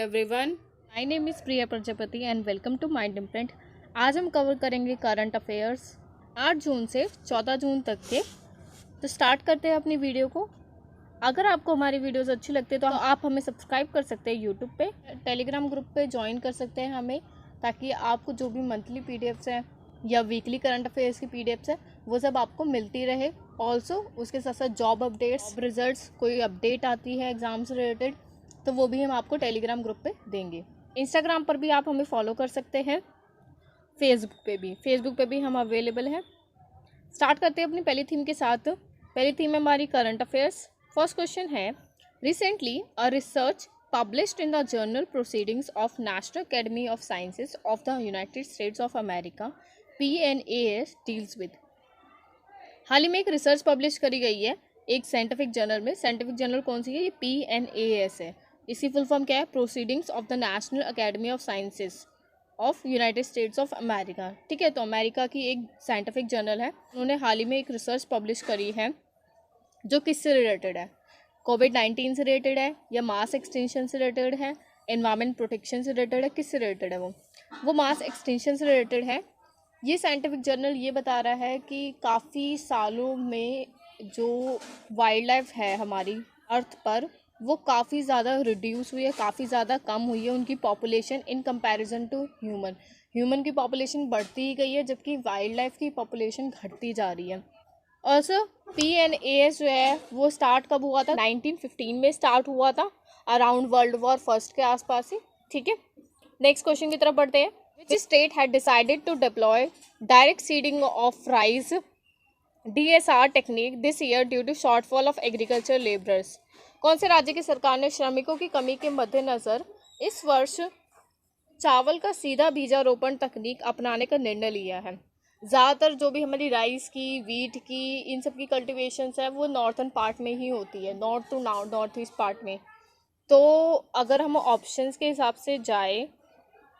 everyone. My name is Priya Prajapati and welcome to Mind Imprint. आज हम cover करेंगे current affairs 8 जून से 14 जून तक के। तो स्टार्ट करते हैं अपनी वीडियो को। अगर आपको हमारी वीडियोस अच्छी लगती है तो आप हमें सब्सक्राइब कर सकते हैं यूट्यूब पे, टेलीग्राम ग्रुप पे ज्वाइन कर सकते हैं हमें, ताकि आपको जो भी मंथली पीडीएफ्स हैं या वीकली करंट अफेयर्स की पीडीएफ्स है वो सब आपको मिलती रहे। ऑल्सो उसके साथ साथ जॉब अपडेट्स, रिजल्ट्स, कोई अपडेट आती है एग्जाम से रिलेटेड तो वो भी हम आपको टेलीग्राम ग्रुप पे देंगे। इंस्टाग्राम पर भी आप हमें फॉलो कर सकते हैं, फेसबुक पे भी हम अवेलेबल हैं। स्टार्ट करते हैं अपनी पहली थीम के साथ। पहली थीम है हमारी करंट अफेयर्स। फर्स्ट क्वेश्चन है, recently a research published in the journal proceedings of National Academy of Sciences of the United States of America PNAS deals with। हाल ही में एक रिसर्च पब्लिश करी गई है एक साइंटिफिक जर्नल में। साइंटिफिक जर्नल कौन सी है? ये PNAS है। इसकी फुल फॉर्म क्या है? Proceedings of the national academy of sciences of United states of America. ठीक है, तो अमेरिका की एक साइंटिफिक जर्नल है। उन्होंने हाल ही में एक रिसर्च पब्लिश करी है जो किससे रिलेटेड है? कोविड-19 से रिलेटेड है या मास एक्सटेंशन से रिलेटेड है, एनवायरमेंट प्रोटेक्शन से रिलेटेड है, किससे रिलेटेड है? वो मास एक्सटेंशन से रिलेटेड है। ये साइंटिफिक जर्नल ये बता रहा है कि काफ़ी सालों में जो वाइल्ड लाइफ है हमारी अर्थ पर वो काफ़ी ज़्यादा रिड्यूस हुई है, काफ़ी ज़्यादा कम हुई है उनकी population in comparison to human की पॉपुलेशन बढ़ती ही गई है, जबकि वाइल्ड लाइफ की पॉपुलेशन घटती जा रही है। ऑल्सो PNAS जो है वो स्टार्ट कब हुआ था? 1915 में स्टार्ट हुआ था, अराउंड वर्ल्ड वॉर फर्स्ट के आसपास ही। ठीक है, नेक्स्ट क्वेश्चन की तरफ बढ़ते हैं। Which state had decided to deploy direct seeding of rice DSR technique this year due to shortfall of agriculture labourers? कौन से राज्य की सरकार ने श्रमिकों की कमी के मद्देनज़र इस वर्ष चावल का सीधा बीजारोपण तकनीक अपनाने का निर्णय लिया है? ज़्यादातर जो भी हमारी राइस की, वीट की, इन सब की कल्टिवेशंस है वो नॉर्थन पार्ट में ही होती है, north to north east part में। तो अगर हम ऑप्शंस के हिसाब से जाए,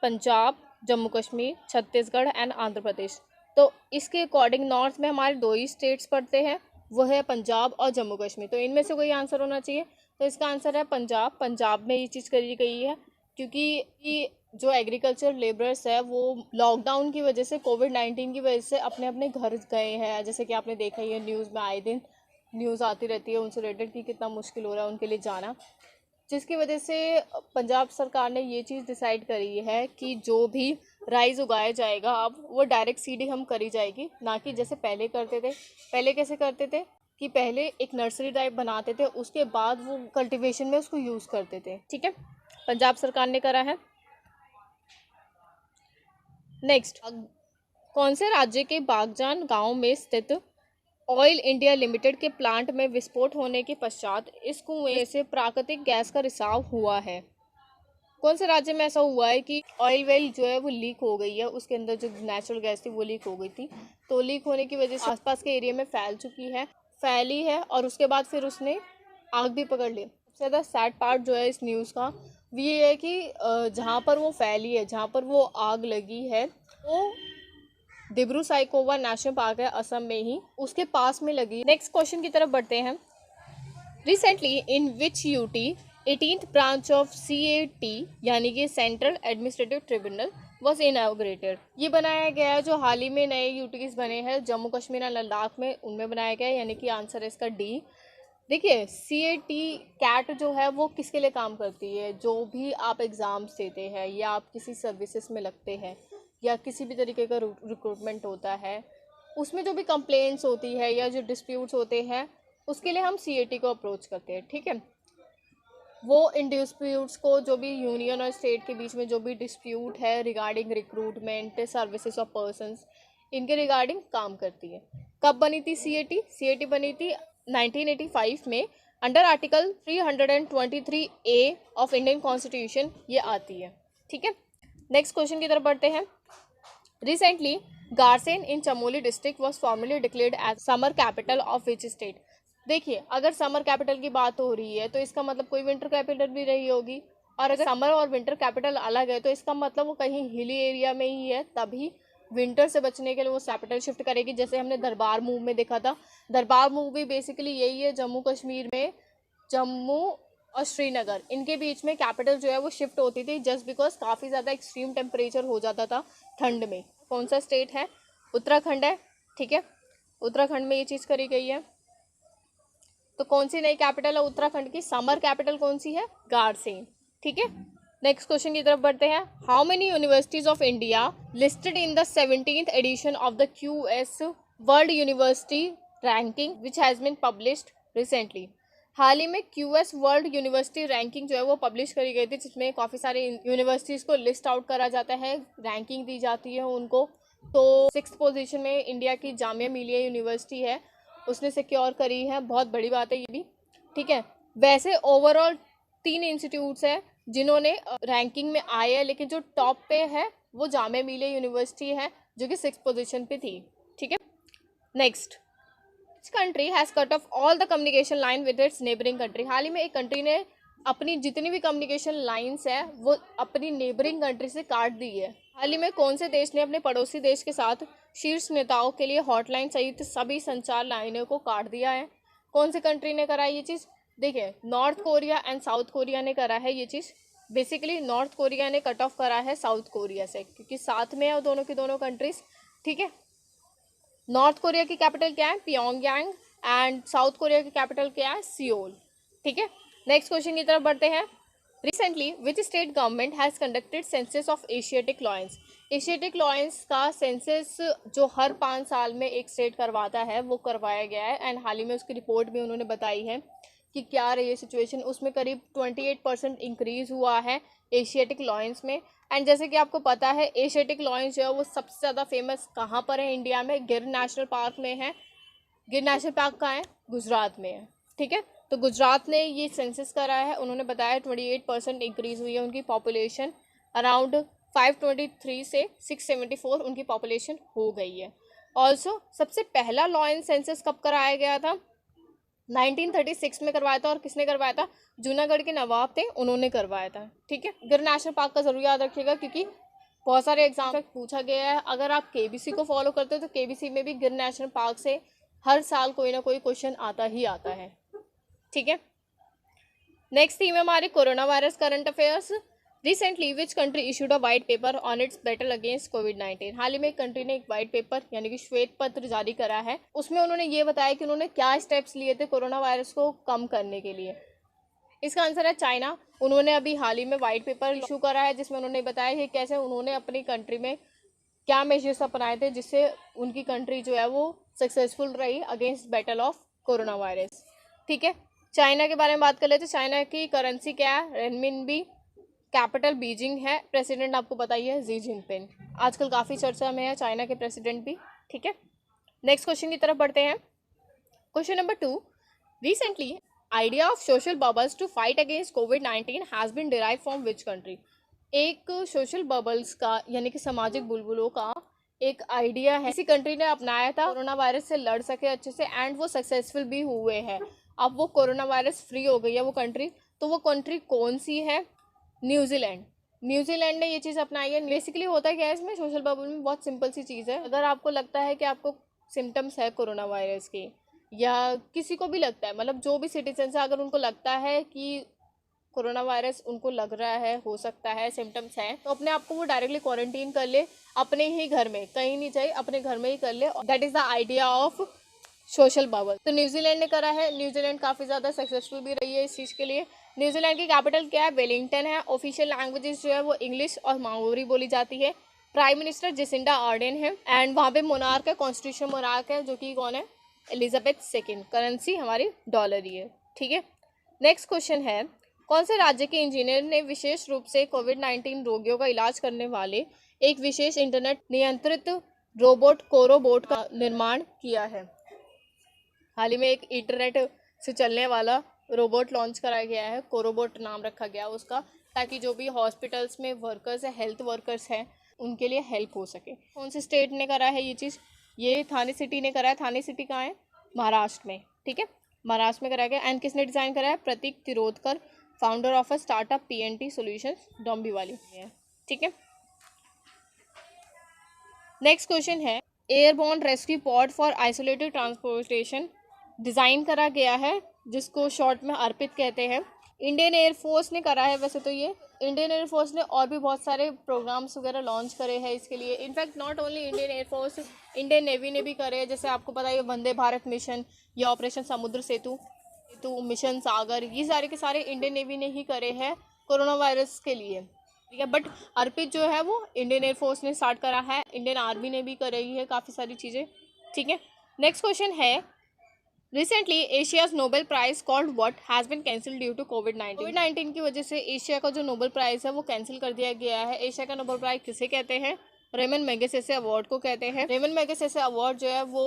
पंजाब, जम्मू कश्मीर, छत्तीसगढ़ एंड आंध्र प्रदेश, तो इसके अकॉर्डिंग नॉर्थ में हमारे 2 ही स्टेट्स पड़ते हैं, वो है पंजाब और जम्मू कश्मीर। तो इनमें से कोई आंसर होना चाहिए, तो इसका आंसर है पंजाब। पंजाब में ये चीज़ करी गई है क्योंकि जो एग्रीकल्चर लेबरर्स है वो लॉकडाउन की वजह से, कोविड-19 की वजह से अपने अपने घर गए हैं। जैसे कि आपने देखा ही है, न्यूज़ में आए दिन न्यूज़ आती रहती है उनसे रिलेटेड कि कितना मुश्किल हो रहा है उनके लिए जाना, जिसकी वजह से पंजाब सरकार ने ये चीज़ डिसाइड करी है कि जो भी राइस उगाया जाएगा अब वो डायरेक्ट सीडिंग हम करी जाएगी, ना कि जैसे पहले करते थे। पहले कैसे करते थे कि पहले एक नर्सरी टाइप बनाते थे, उसके बाद वो कल्टीवेशन में उसको यूज़ करते थे। ठीक है, पंजाब सरकार ने करा है। नेक्स्ट, कौन से राज्य के बागजान गांव में स्थित ऑयल इंडिया लिमिटेड के प्लांट में विस्फोट होने के पश्चात इस कुएं से प्राकृतिक गैस का रिसाव हुआ है? कौन से राज्य में ऐसा हुआ है कि ऑयल वेल जो है वो लीक हो गई है, उसके अंदर जो नेचुरल गैस थी वो लीक हो गई थी, तो लीक होने की वजह से आसपास के एरिया में फैली है और उसके बाद फिर उसने आग भी पकड़ ली। सबसे ज़्यादा सैड पार्ट जो है इस न्यूज़ का वो ये है कि जहाँ पर वो फैली है, जहाँ पर वो आग लगी है, वो डिब्रू साइखोवा नेशनल पार्क है असम में ही, उसके पास में लगी। नेक्स्ट क्वेश्चन की तरफ बढ़ते हैं। Recently in which UT 18th branch of CAT यानी कि central administrative tribunal was inaugurated? ये बनाया गया है जो हाल ही में नए यूटीज बने हैं जम्मू कश्मीर और लद्दाख में, उनमें बनाया गया है, यानी कि आंसर है इसका डी। देखिए, CAT जो है वो किसके लिए काम करती है? जो भी आप एग्ज़ाम्स देते हैं या आप किसी सर्विसेज में लगते हैं या किसी भी तरीके का रिक्रूटमेंट होता है, उसमें जो भी कंप्लेंट्स होती है या जो डिस्प्यूट्स होते हैं उसके लिए हम CAT को अप्रोच करते हैं। ठीक है, वो इन डिस्प्यूट्स को, जो भी यूनियन और स्टेट के बीच में जो भी डिस्प्यूट है regarding recruitment, services of persons, इनके रिगार्डिंग काम करती है। कब बनी थी CAT बनी थी 1985 में, under article 323A of Indian constitution ये आती है। ठीक है, नेक्स्ट क्वेश्चन की तरफ बढ़ते हैं। Recently Gairsain in Chamoli district was formally declared as summer capital of which state? देखिए, अगर समर कैपिटल की बात हो रही है तो इसका मतलब कोई विंटर कैपिटल भी रही होगी, और अगर समर और विंटर कैपिटल अलग है तो इसका मतलब वो कहीं हिली एरिया में ही है, तभी विंटर से बचने के लिए वो कैपिटल शिफ्ट करेगी। जैसे हमने दरबार मूव में देखा था, दरबार मूव भी बेसिकली यही है, जम्मू कश्मीर में जम्मू और श्रीनगर, इनके बीच में कैपिटल जो है वो शिफ्ट होती थी जस्ट बिकॉज काफ़ी ज़्यादा एक्सट्रीम टेम्परेचर हो जाता था ठंड में। कौन सा स्टेट है? उत्तराखंड है। ठीक है, उत्तराखंड में ये चीज़ करी गई है। तो कौन सी नई कैपिटल है उत्तराखंड की? समर कैपिटल कौन सी है? गारसेन। ठीक है, नेक्स्ट क्वेश्चन की तरफ बढ़ते हैं। How many universities of India listed in the 17th edition of the QS world university ranking which has been published recently? हाल ही में QS वर्ल्ड यूनिवर्सिटी रैंकिंग जो है वो पब्लिश करी गई थी, जिसमें काफ़ी सारे यूनिवर्सिटीज़ को लिस्ट आउट करा जाता है, रैंकिंग दी जाती है उनको। तो 6th पोजीशन में इंडिया की जामिया मिलिया यूनिवर्सिटी है, उसने सिक्योर करी है। बहुत बड़ी बात है ये भी। ठीक है, वैसे ओवरऑल 3 इंस्टीट्यूट्स हैं जिन्होंने रैंकिंग में आए हैं, लेकिन जो टॉप पे है वो जामिया मिलिया यूनिवर्सिटी है जो कि 6th पोजीशन पे थी। ठीक है, next, country has cut off all the communication line with its neighbouring country? हाल ही में एक कंट्री ने अपनी जितनी भी कम्युनिकेशन लाइंस है वो अपनी नेबरिंग कंट्री से काट दी है। हाल ही में कौन से देश ने अपने पड़ोसी देश के साथ शीर्ष नेताओं के लिए हॉटलाइन सहित सभी संचार लाइनों को काट दिया है? कौन सी कंट्री ने करा है ये चीज़? देखिए, north Korea and south Korea ने करा है ये चीज़। बेसिकली नॉर्थ कोरिया ने कट ऑफ करा है साउथ कोरिया से, क्योंकि साथ में है दोनों की दोनों कंट्रीज। ठीक है, नॉर्थ कोरिया की कैपिटल क्या है? प्योंगयांग। एंड साउथ कोरिया की कैपिटल क्या है? सियोल। ठीक है, नेक्स्ट क्वेश्चन की तरफ बढ़ते हैं। Recently which state government has conducted census of Asiatic lions? Asiatic lions का सेंसस जो हर 5 साल में एक स्टेट करवाता है वो करवाया गया है। एंड हाल ही में उसकी रिपोर्ट भी उन्होंने बताई है कि क्या रही है सिचुएशन। उसमें करीब 28% इंक्रीज़ हुआ है एशियाटिक लॉयंस में। एंड जैसे कि आपको पता है एशियाटिक लॉयंस जो है वो सबसे ज़्यादा फेमस कहाँ पर है इंडिया में? गिर नेशनल पार्क में है। गिर नेशनल पार्क कहाँ है? गुजरात में है। ठीक है, तो गुजरात ने ये सेंसस कराया है, उन्होंने बताया 28% इंक्रीज़ हुई है उनकी पॉपुलेशन। अराउंड 523 से 674 उनकी पॉपुलेशन हो गई है। ऑल्सो सबसे पहला लॉयन सेंसस कब कराया गया था? 1936 में करवाया था। और किसने करवाया था? जूनागढ़ के नवाब थे, उन्होंने करवाया था। ठीक है, गिर नेशनल पार्क का ज़रूर याद रखिएगा क्योंकि बहुत सारे एग्जाम तक पूछा गया है। अगर आप KBC को फॉलो करते हो तो KBC में भी गिर नेशनल पार्क से हर साल कोई ना कोई क्वेश्चन आता ही आता है। ठीक है, नेक्स्ट थीम है हमारी corona virus current affairs. Recently which country issued a white paper on its battle against कोविड-19? हाल ही में एक कंट्री ने एक वाइट पेपर यानी कि श्वेत पत्र जारी करा है। उसमें उन्होंने ये बताया कि उन्होंने क्या स्टेप्स लिए थे कोरोना वायरस को कम करने के लिए। इसका आंसर है चाइना। उन्होंने अभी हाल ही में वाइट पेपर इशू करा है जिसमें उन्होंने बताया कि कैसे उन्होंने अपनी कंट्री में क्या मेजर्स अपनाए थे जिससे उनकी कंट्री जो है वो सक्सेसफुल रही against battle of corona virus. ठीक है, चाइना के बारे में बात कर लेते हैं। चाइना की करेंसी क्या है? रेनमिनबी। कैपिटल बीजिंग है। प्रेसिडेंट आपको पता ही है जी जिनपिंग। आजकल काफ़ी चर्चा में है चाइना के प्रेसिडेंट भी। ठीक है, नेक्स्ट क्वेश्चन की तरफ बढ़ते हैं। Question number 2, recently idea of social bubbles to fight against कोविड-19 has been derive from which country? एक सोशल बबल्स का यानी कि सामाजिक बुलबुलों का एक आइडिया है, किसी कंट्री ने अपनाया था कोरोना वायरस से लड़ सके अच्छे से एंड वो सक्सेसफुल भी हुए हैं। अब वो कोरोना वायरस फ्री हो गई है वो कंट्री। तो वो कंट्री कौन सी है? न्यूजीलैंड। न्यूजीलैंड ने ये चीज़ अपनाई है। बेसिकली होता क्या है इसमें सोशल बबल में, बहुत सिंपल सी चीज़ है। अगर आपको लगता है कि आपको सिम्टम्स है कोरोना वायरस के, या किसी को भी लगता है, मतलब जो भी सिटीजन है अगर उनको लगता है कि कोरोना वायरस उनको लग रहा है, हो सकता है सिम्टम्स हैं, तो अपने आप को वो डायरेक्टली क्वारंटीन कर ले अपने ही घर में, कहीं नहीं जाए, अपने घर में ही कर ले। That is the idea of social bubble. तो न्यूजीलैंड ने करा है। न्यूजीलैंड काफ़ी ज़्यादा सक्सेसफुल भी रही है इस चीज़ के लिए। न्यूजीलैंड की कैपिटल क्या है? वेलिंगटन है। ऑफिशियल लैंग्वेजेस जो है वो इंग्लिश और माओरी बोली जाती है। प्राइम मिनिस्टर जेसिंडा आर्डेन है। एंड वहाँ पे मोनार्क है, कॉन्स्टिट्यूशन मोनार्क है, जो कि कौन है? Elizabeth second. करेंसी हमारी डॉलर ही है। ठीक है, नेक्स्ट क्वेश्चन है, कौन से राज्य के इंजीनियर ने विशेष रूप से कोविड-19 रोगियों का इलाज करने वाले एक विशेष इंटरनेट नियंत्रित रोबोट कोरोबोट का निर्माण किया है? हाल ही में एक इंटरनेट से चलने वाला रोबोट लॉन्च कराया गया है, कोरोबोट नाम रखा गया उसका, ताकि जो भी हॉस्पिटल्स में वर्कर्स है, हेल्थ वर्कर्स हैं, उनके लिए हेल्प हो सके। कौन से स्टेट ने करा है ये चीज़? ये थाने सिटी ने करा है। थाने सिटी कहाँ है? महाराष्ट्र में। ठीक है, महाराष्ट्र में कराया गया। एंड किसने डिज़ाइन कराया है? Prateek Tirodkar, founder of a startup PNT solutions Dombivli. ठीक है, नेक्स्ट क्वेश्चन है, airborne rescue pod for isolated transportation design करा गया है जिसको शॉर्ट में अर्पित कहते हैं। इंडियन एयरफोर्स ने करा है वैसे तो ये। इंडियन एयरफोर्स ने और भी बहुत सारे प्रोग्राम्स वगैरह लॉन्च करे हैं इसके लिए। In fact not only Indian air force, Indian navy ने भी करे हैं। जैसे आपको पता है वंदे भारत मिशन या ऑपरेशन समुद्र सेतु, मिशन सागर, ये सारे के सारे इंडियन नेवी ने ही करे हैं कोरोना वायरस के लिए, ठीक है। बट अर्पित जो है वो इंडियन एयरफोर्स ने स्टार्ट करा है, इंडियन आर्मी ने भी करी है काफ़ी सारी चीज़ें, ठीक है। नेक्स्ट क्वेश्चन है, recently Asia's Nobel prize called what has been cancel due to कोविड-19 की वजह से एशिया का जो नोबेल प्राइज़ है वो कैंसिल कर दिया गया है। एशिया का नोबेल प्राइज़ किसे कहते हैं? रेमन मैगसेसे अवार्ड को कहते हैं। रेमन मैगसेसे अवार्ड जो है वो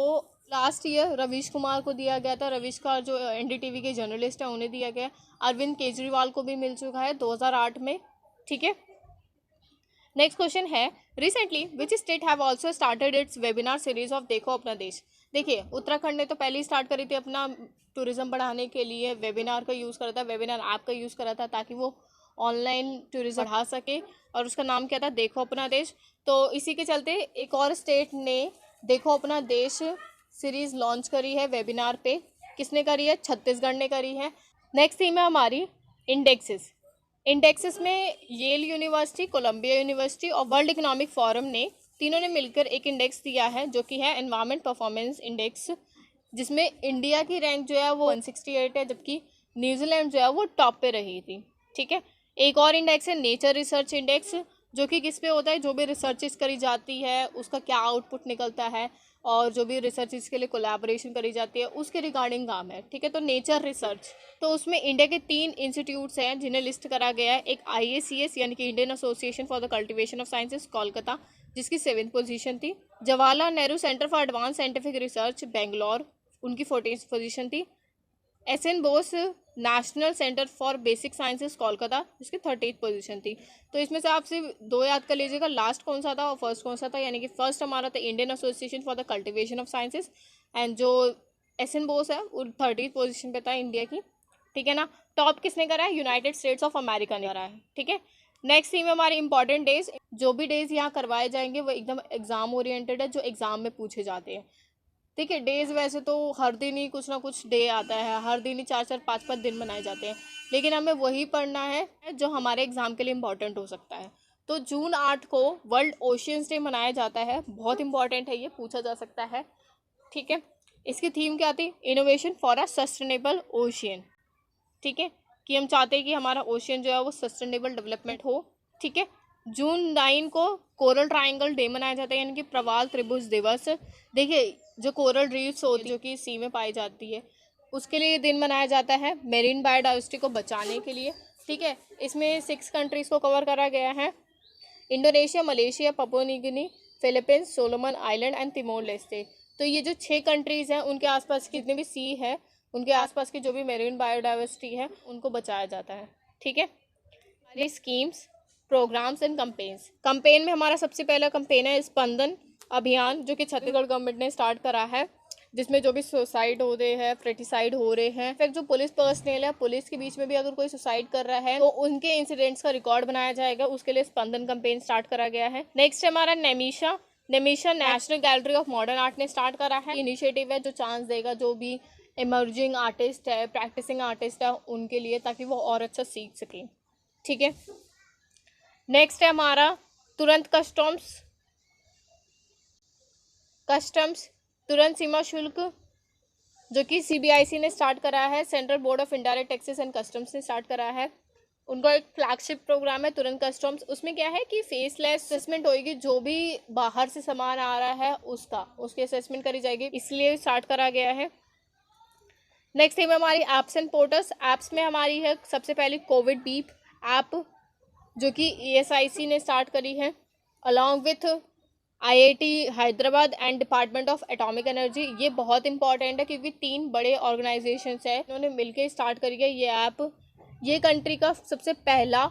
लास्ट ईयर रवीश कुमार को दिया गया था। रवीश का जो एनडीटीवी के जर्नलिस्ट है उन्हें दिया गया। अरविंद केजरीवाल को भी मिल चुका है 2008 में, ठीक है। नेक्स्ट क्वेश्चन है, recently which state have also started it's webinar series of देखो अपना देश। देखिए उत्तराखंड ने तो पहले ही स्टार्ट करी थी अपना टूरिज्म बढ़ाने के लिए, वेबिनार का यूज़ करा था, वेबिनार ऐप का यूज़ करा था ताकि वो ऑनलाइन टूरिज्म बढ़ा सके, और उसका नाम क्या था? देखो अपना देश। तो इसी के चलते एक और स्टेट ने देखो अपना देश सीरीज़ लॉन्च करी है वेबिनार पे। किसने करी है? छत्तीसगढ़ ने करी है। नेक्स्ट थीम है हमारी इंडेक्सेस। इंडेक्सेस में येल यूनिवर्सिटी, कोलंबिया यूनिवर्सिटी और वर्ल्ड इकोनॉमिक फोरम ने तीनों ने मिलकर एक इंडेक्स दिया है जो कि है एनवायरमेंट परफॉर्मेंस इंडेक्स, जिसमें इंडिया की रैंक जो है वो 168 है, जबकि न्यूजीलैंड जो है वो टॉप पे रही थी, ठीक है। एक और इंडेक्स है नेचर रिसर्च इंडेक्स, जो कि किस पे होता है? जो भी रिसर्चेस करी जाती है उसका क्या आउटपुट निकलता है, और जो भी रिसर्चेस के लिए कोलैबोरेशन करी जाती है उसके रिगार्डिंग काम है, ठीक है। तो नेचर रिसर्च, तो उसमें इंडिया के 3 इंस्टीट्यूट्स हैं जिन्हें लिस्ट करा गया है। एक IACS यानी कि Indian association for the cultivation of sciences Kolkata, जिसकी 7th पोजीशन थी। Jawaharlal Nehru centre for advance scientific research Bangalore, उनकी 14th पोजीशन थी। SN Bose national centre for basic sciences Kolkata, जिसकी 30th पोजीशन थी। तो इसमें से आप सिर्फ 2 याद कर लीजिएगा, लास्ट कौन सा था और फर्स्ट कौन सा था। यानी कि फर्स्ट हमारा था Indian association for the cultivation of sciences, and जो SN बोस है वो 30th पोजीशन पे था इंडिया की, ठीक है ना। टॉप किसने करा है? यूनाइटेड स्टेट्स ऑफ अमेरिका ने करा है, ठीक है। नेक्स्ट थीम है हमारी इंपॉर्टेंट डेज। जो भी डेज यहाँ करवाए जाएंगे वो एकदम एग्जाम ओरिएंटेड है, जो एग्जाम में पूछे जाते हैं, ठीक है। डेज वैसे तो हर दिन ही कुछ ना कुछ डे आता है, हर दिन ही 4-4 5-5 दिन मनाए जाते हैं, लेकिन हमें वही पढ़ना है जो हमारे एग्जाम के लिए इम्पोर्टेंट हो सकता है। तो जून 8 को वर्ल्ड ओशियंस डे मनाया जाता है, बहुत इंपॉर्टेंट है, ये पूछा जा सकता है, ठीक है। इसकी थीम क्या थी? Innovation for a sustainable ocean, ठीक है, कि हम चाहते हैं कि हमारा ओशियन जो है वो सस्टेनेबल डेवलपमेंट हो, ठीक है। जून 9 को कोरल ट्रायंगल डे मनाया जाता है, यानी कि प्रवाल त्रिभुज दिवस। देखिए जो कोरल रीफ्स होती है जो कि सी में पाई जाती है, उसके लिए दिन मनाया जाता है मेरीन बायोडाइवर्सिटी को बचाने के लिए, ठीक है। इसमें 6 कंट्रीज़ को कवर करा गया है, Indonesia, Malaysia, Papua New Guinea, Philippines, Solomon island and Timor Leste. तो ये जो 6 कंट्रीज़ हैं उनके आसपास कितने भी सी है, उनके आसपास की जो भी मेरीन बायोडाइवर्सिटी है उनको बचाया जाता है, ठीक है। हमारे schemes, programmes and campaigns. Campaign में हमारा सबसे पहला कैंपेन है स्पंदन अभियान, जो कि छत्तीसगढ़ गवर्नमेंट ने स्टार्ट करा है, जिसमें जो भी सुसाइड हो रहे हैं, फ्रेटिसाइड हो रहे हैं, इनफैक्ट जो पुलिस पर्सनल है, पुलिस के बीच में भी अगर कोई सुसाइड कर रहा है तो उनके इंसिडेंट्स का रिकॉर्ड बनाया जाएगा, उसके लिए स्पंदन कैंपेन स्टार्ट करा गया है। नेक्स्ट है हमारा Nemisha national gallery of modern art ने स्टार्ट करा है। इनिशिएटिव है जो चांस देगा जो भी इमर्जिंग आर्टिस्ट है, प्रैक्टिसिंग आर्टिस्ट है, उनके लिए, ताकि वो और अच्छा सीख सकें, ठीक है। नेक्स्ट है हमारा तुरंत कस्टम्स तुरंत सीमा शुल्क, जो कि CBIC ने स्टार्ट करा है, central board of indirect taxes and customs ने स्टार्ट करा है। उनका एक फ्लैगशिप प्रोग्राम है तुरंत कस्टम्स। उसमें क्या है कि फेसलेस असेसमेंट होगी, जो भी बाहर से सामान आ रहा है उसकी असेसमेंट करी जाएगी, इसलिए स्टार्ट करा गया है। नेक्स्ट थीम हमारी एप्स एंड पोर्टल्स। ऐप्स में हमारी है सबसे पहले कोविड बीप ऐप, जो कि ESIC ने स्टार्ट करी है along with IIT Hyderabad and department of atomic energy. ये बहुत इंपॉर्टेंट है क्योंकि 3 बड़े ऑर्गेनाइजेशंस हैं, उन्होंने मिलकर स्टार्ट करी है ये ऐप। ये कंट्री का सबसे पहला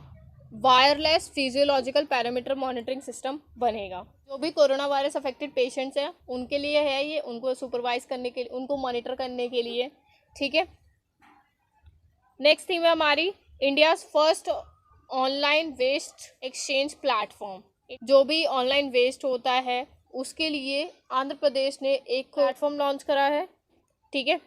wireless physiological parameter monitoring system बनेगा। जो भी कोरोना वायरस अफेक्टेड पेशेंट्स हैं उनके लिए है ये, उनको सुपरवाइज करने के लिए, उनको मॉनिटर करने के लिए, ठीक है। नेक्स्ट थीम है हमारी India's first online waste exchange platform. जो भी ऑनलाइन वेस्ट होता है उसके लिए आंध्र प्रदेश ने एक प्लेटफॉर्म लॉन्च करा है, ठीक है।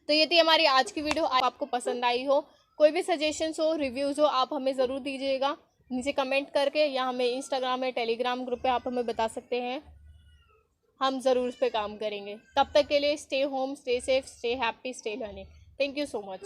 तो ये थी हमारी आज की वीडियो, आपको पसंद आई हो। कोई भी सजेशंस हो, रिव्यूज़ हो, आप हमें ज़रूर दीजिएगा नीचे कमेंट करके, या हमें इंस्टाग्राम या टेलीग्राम ग्रुप पे आप हमें बता सकते हैं। हम ज़रूर उस पर काम करेंगे। तब तक के लिए stay home, stay safe, stay happy, stay learning. Thank you so much.